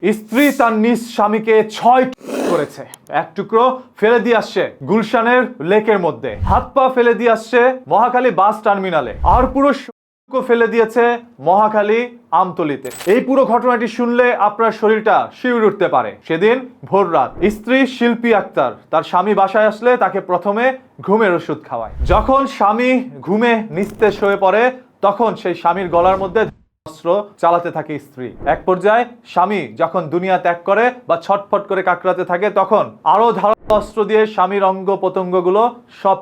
স্ত্রী তার নিজ স্বামীকে 6 করেছে, এক টুকরো ফেলে দিয়ে আসছে গুলশানের লেকের মধ্যে, হাত পা ফেলে দিয়ে আসছে মহাখালী বাস টার্মিনালে, আর পুরো ফেলে দিয়েছে মহাখালী আমতলিতে। এই পুরো ঘটনাটি শুনলে আপনার শরীরটা শিউরে উঠতে পারে। সেদিন ভোর রাত স্ত্রী শিল্পী আক্তার তার স্বামী বাসায় আসলে তাকে প্রথমে ঘুমের ওষুধ খাওয়ায়। যখন স্বামী ঘুমে নিস্তেজ হয়ে পড়ে তখন সেই স্বামীর গলার মধ্যে অস্ত্র চালাতে থাকে স্ত্রী। এক পর্যায়ে স্বামী যখন দুনিয়া ত্যাগ করে বা ছটফট করে কাকড়াতে থাকে তখন আরো ধারালো অস্ত্র দিয়ে স্বামীর অঙ্গ প্রত্যঙ্গগুলো সব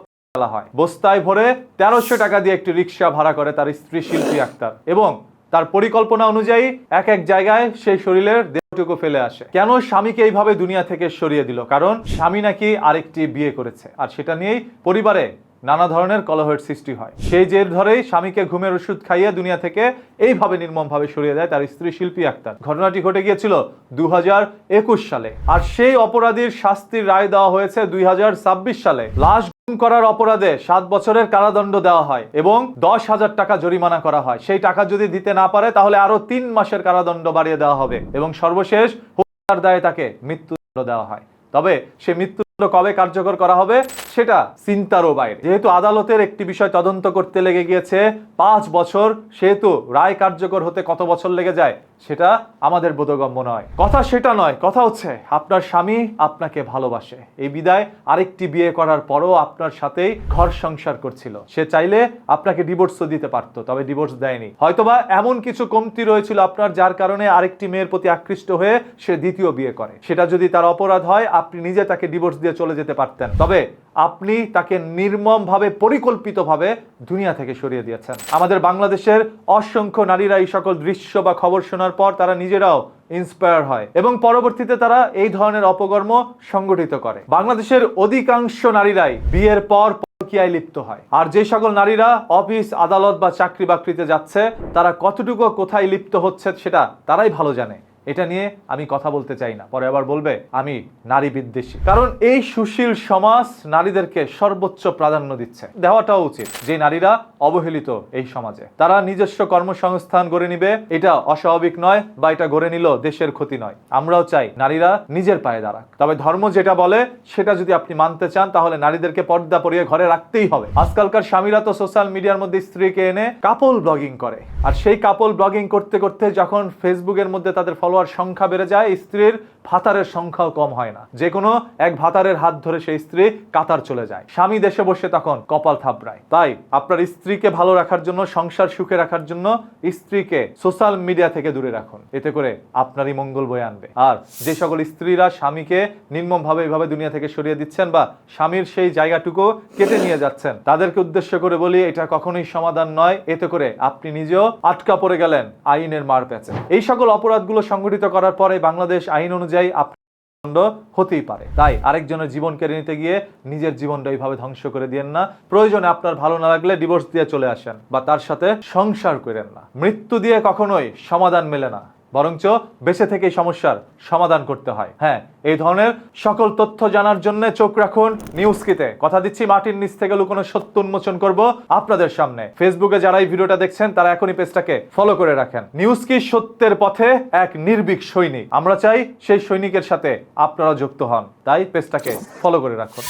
হয়। বস্তায় ভরে 1300 টাকা দিয়ে একটি রিক্সা ভাড়া করে তার স্ত্রী শিল্পী আক্তার এবং তার পরিকল্পনা অনুযায়ী এক এক জায়গায় সেই শরীরের দেহটুকু ফেলে আসে। কেন স্বামীকে এইভাবে দুনিয়া থেকে সরিয়ে দিল? কারণ স্বামী নাকি আরেকটি বিয়ে করেছে, আর সেটা নিয়েই পরিবারে নানা ধরনের কলহের সৃষ্টি হয়। সেই জের ধরেই স্বামীকে ঘুমের ওষুধ খাইয়ে দুনিয়া থেকে এইভাবে নির্মমভাবে সরিয়ে দেয় তার স্ত্রী শিল্পী আক্তার। ঘটনাটি ঘটে গিয়েছিল 2021 সালে, আর সেই অপরাধীর শাস্তির রায় দেওয়া হয়েছে 2026 সালে। লাশ গুম করার অপরাধে 7 বছরের কারাদণ্ড দেওয়া হয় এবং 10,000 টাকা জরিমানা করা হয়। সেই টাকা যদি দিতে না পারে তাহলে আরো 3 মাসের কারাদণ্ড বাড়িয়ে দেওয়া হবে এবং সর্বশেষ হত্যার দায়ে তাকে মৃত্যুদণ্ড দেওয়া হয়। তবে সে মৃত্যু কবে কার্যকর করা হবে সেটা চিন্তারও বাইরে। যেহেতু আদালতের একটি বিষয় তদন্ত করতে লেগে গিয়েছে 5 বছর, সেহেতু রায় কার্যকর হতে কত বছর লেগে যায় সেটা আমাদের বোধগম্য নয়। কথা সেটা নয়, কথা হচ্ছে আপনার স্বামী আপনাকে ভালোবাসে। এই বিদায় আরেকটি বিয়ে করার পরও আপনার সাথেই ঘর সংসার করছিল। সে চাইলে আপনাকে ডিভোর্সও দিতে পারতো, তবে ডিভোর্স দেয়নি। হয়তোবা এমন কিছু কমতি রয়েছিল আপনার, যার কারণে আরেকটি মেয়ের প্রতি আকৃষ্ট হয়ে সে দ্বিতীয় বিয়ে করে। সেটা যদি তার অপরাধ হয় আপনি নিজে তাকে ডিভোর্স দিয়ে চলে যেতে পারতেন, তবে আপনি তাকে নির্মমভাবে পরিকল্পিতভাবে দুনিয়া থেকে সরিয়ে দিয়েছেন। আমাদের বাংলাদেশের অসংখ্য নারীরা এই সকল দৃশ্য বা খবর শোনার পর তারা নিজেরাও ইন্সপায়ার হয় এবং পরবর্তীতে তারা এই ধরনের অপকর্ম সংগঠিত করে। বাংলাদেশের অধিকাংশ নারীরাই বিয়ের পর পরকীয়ায় লিপ্ত হয়, আর যে সকল নারীরা অফিস আদালত বা চাকরি বাকরিতে যাচ্ছে তারা কতটুকু কোথায় লিপ্ত হচ্ছে সেটা তারাই ভালো জানে। এটা নিয়ে আমি কথা বলতে চাই না, পরে আবার বলবে আমি নারী বিদ্বেষী। কারণ এই সুশীল সমাজ নারীদেরকে সর্বোচ্চ প্রাধান্য দিচ্ছে, দেওয়াটাও উচিত। যে নারীরা অবহেলিত এই সমাজে, তারা নিজস্ব কর্মসংস্থান গড়ে নিবে, এটা অস্বাভাবিক নয়, বা এটা গড়ে নিল দেশের ক্ষতি নয়। আমরাও চাই নারীরা নিজের পায়ে দাঁড়াক, তবে ধর্ম যেটা বলে সেটা যদি আপনি মানতে চান তাহলে নারীদেরকে পর্দা পরিয়ে ঘরে রাখতেই হবে। আজকালকার স্বামীরা তো সোশ্যাল মিডিয়ার মধ্যে স্ত্রীকে এনে কাপল ব্লগিং করে, আর সেই কাপল ব্লগিং করতে করতে যখন ফেসবুকের মধ্যে তাদের সংখ্যা বেড়ে যায়, স্ত্রীর ভাতারের সংখ্যাও কম হয় না। যে কোনো এক ভাতারের হাত ধরে সেই স্ত্রী কাতার চলে যায়, স্বামী দেশে বসে তখন কপাল থাপড়ায়। তাই আপনার স্ত্রীকে ভালো রাখার জন্য, সংসার সুখে রাখার জন্য স্ত্রীকে সোশ্যাল মিডিয়া থেকে দূরে রাখুন, এতে করে আপনারই মঙ্গল বয়ে আনবে। আর যে সকল স্ত্রীরা স্বামীকে নির্মমভাবে এইভাবে দুনিয়া থেকে সরিয়ে দিচ্ছেন বা স্বামীর সেই জায়গাটুকু কেটে নিয়ে যাচ্ছেন, তাদেরকে উদ্দেশ্য করে বলি এটা কখনোই সমাধান নয়। এতে করে আপনি নিজেও আটকা পড়ে গেলেন আইনের মার প্যাচে। এই সকল অপরাধগুলো সংগঠিত করার পরে বাংলাদেশ আইন অনুযায়ী দণ্ড হতেই পারে। তাই আরেকজনের জীবন কেড়ে নিতে গিয়ে নিজের জীবনটা এইভাবে ধ্বংস করে দিয়েন না। প্রয়োজনে আপনার ভালো না লাগলে ডিভোর্স দিয়ে চলে আসেন বা তার সাথে সংসার করেন না। মৃত্যু দিয়ে কখনোই সমাধান মেলে না, বরঞ্চ বেঁচে থেকেই সমস্যার সমাধান করতে হয়। হ্যাঁ, এই ধরনের সকল তথ্য জানার জন্য চোখ রাখুন নিউজ কিতে। কথা দিচ্ছি মাটির নিচ থেকে লুকোনো সত্য উন্মোচন করব আপনাদের সামনে। ফেসবুকে যারা এই ভিডিওটা দেখছেন তারা এখনই পেজটাকে ফলো করে রাখেন। নিউজ কি সত্যের পথে এক নির্ভীক সৈনিক। আমরা চাই সেই সৈনিকের সাথে আপনারা যুক্ত হন, তাই পেজটাকে ফলো করে রাখুন।